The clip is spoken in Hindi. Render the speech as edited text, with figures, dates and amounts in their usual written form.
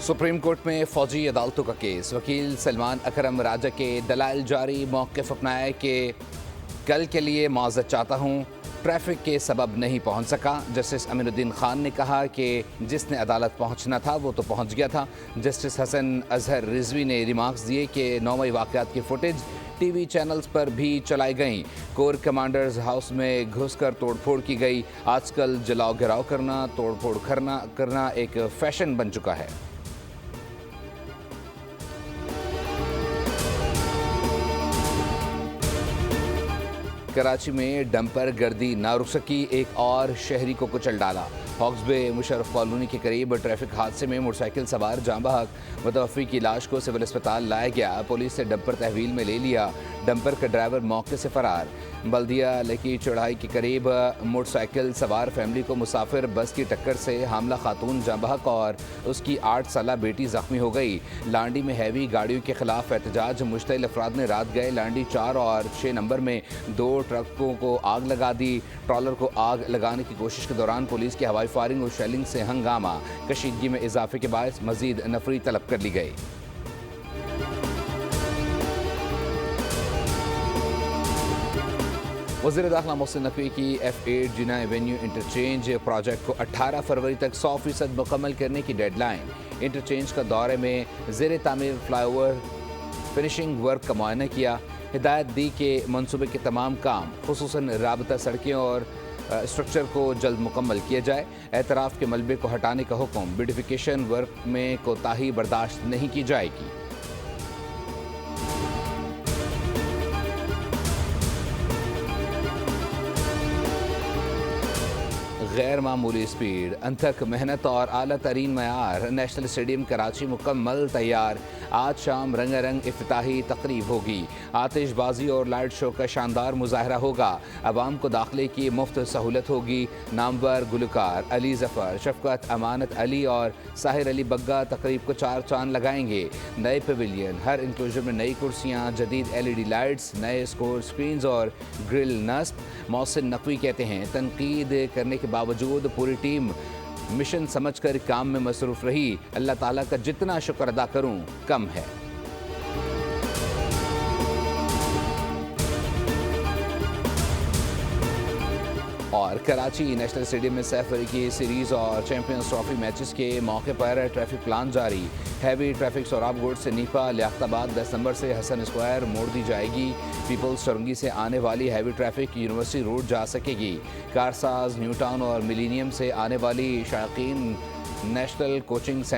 सुप्रीम कोर्ट में फौजी अदालतों का केस। वकील सलमान अकरम राजा के दलाइल जारी, मौक़िफ़ अपनाया कि कल के लिए माज़रत चाहता हूँ, ट्रैफिक के सबब नहीं पहुँच सका। जस्टिस अमीनुद्दीन खान ने कहा कि जिसने अदालत पहुँचना था वो तो पहुँच गया था। जस्टिस हसन अजहर रिजवी ने रिमार्क्स दिए कि 9 मई वाक़यात की फुटेज टीवी चैनल्स पर भी चलाई गई। कोर कमांडर्स हाउस में घुसकर तोड़फोड़ की गई। आजकल जलाओ गिराव करना, तोड़फोड़ करना एक फैशन बन चुका है। कराची में डंपर गर्दी ना रुक सकी, एक और शहरी को कुचल डाला। हॉक्स बे मुशर्रफ कॉलोनी के करीब ट्रैफिक हादसे में मोटरसाइकिल सवार जाँ बहक मुतवफ़ी की लाश को सिविल अस्पताल लाया गया। पुलिस ने डंपर तहवील में ले लिया। डंपर का ड्राइवर मौके से फरार। बल्दिया लकी चढ़ाई के करीब मोटरसाइकिल सवार फैमिली को मुसाफिर बस की टक्कर से हामला खातून जाँ बहक और उसकी 8 साला बेटी जख्मी हो गई। लांडी में हैवी गाड़ियों के खिलाफ एहतजाज। मुश्तइल अफराद ने रात गए लांडी 4 और 6 नंबर में 2 ट्रकों को आग लगा दी। ट्रॉलर को आग लगाने की कोशिश के दौरान पुलिस की हवाई फायरिंग और शेलिंग से हंगामा। कशीदगी में इजाफे के बायस मजीद नफरी तलब कर ली गई। वज़ीर दाखिला मोहसिन नकवी की F8 जिना एवेन्यू इंटरचेंज प्रोजेक्ट को 18 फरवरी तक 100% मुकम्मल करने की डेडलाइन। इंटरचेंज का दौरे में ज़ेर तामीर फ्लाईओवर फिनिशिंग वर्क का मुआयना किया। हिदायत दी कि मनसूबे के तमाम काम खुसूसन राबता सड़कें और स्ट्रक्चर को जल्द मुकम्मल किया जाए। एतराफ़ के मलबे को हटाने का हुक्म। ब्यूटिफिकेशन वर्क में कोताही बर्दाश्त नहीं की जाएगी। गैर मामूली स्पीड, अनथक मेहनत और आला तरीन मयार। नेशनल स्टेडियम कराची मुकम्मल तैयार। आज शाम रंगारंग इफ्तिताही तकरीब होगी। आतिशबाजी और लाइट शो का शानदार मुजाहरा होगा। अवाम को दाखिले की मुफ्त सहूलत होगी। नामवर गुलकार अली जफ़र, शफकत अमानत अली और साहिर अली बग्गा तकरीब को 4 चांद लगाएंगे। नए पवेलियन, हर इंक्लोजर में नई कुर्सियाँ, जदीद LED लाइट्स, नए स्कोर स्क्रीन्स और ग्रिल नस्ब। मोहसिन नकवी कहते हैं, तनकीद करने के बावजूद पूरी टीम मिशन समझकर काम में मसरूफ़ रही। अल्लाह ताला का जितना शुक्र अदा करूं कम है। और कराची नेशनल स्टेडियम में सैफ अली की सीरीज़ और चैंपियंस ट्रॉफी मैचेस के मौके पर ट्रैफिक प्लान जारी। हैवी ट्रैफिक सोराब गोड से नीपा लियाकताबाद 10 नंबर से हसन स्क्वायर मोड़ दी जाएगी। पीपल्स चौरंगी से आने वाली हैवी ट्रैफिक यूनिवर्सिटी रोड जा सकेगी। कारसाज, न्यू टाउन और मिलीनियम से आने वाली शायकीन नेशनल कोचिंग सेंटर